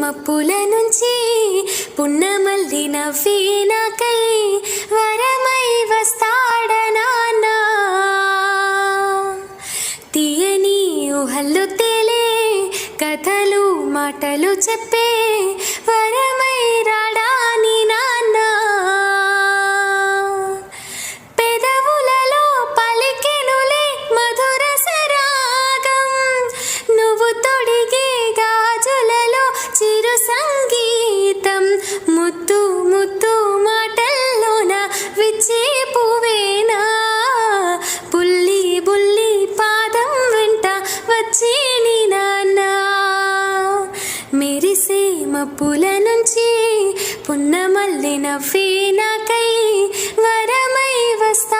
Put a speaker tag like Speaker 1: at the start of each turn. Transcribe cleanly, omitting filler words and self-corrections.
Speaker 1: మప్పుల నుంచి పున్నమల్లి నవ్వినాకై వరమై వస్తాడనాన్నా తీయని ఊహల్లో తేలే కథలు మాటలు చెప్పే వరమై రాడాని నాన్న పెదవులలో పలికెనులే మధుర సరాగం నువ్వు తొడిగే గాజులలో చిరు సంగీతం ముత్తు ముత్తు మాటల్లోన విచ్చే పువేనా బుల్లి బుల్లి పాదం వెంట వచ్చే నీ నాన్న మెరిసే మప్పుల నుంచి పున్నమల్లి నవ్వినాకై వరమై వస్తా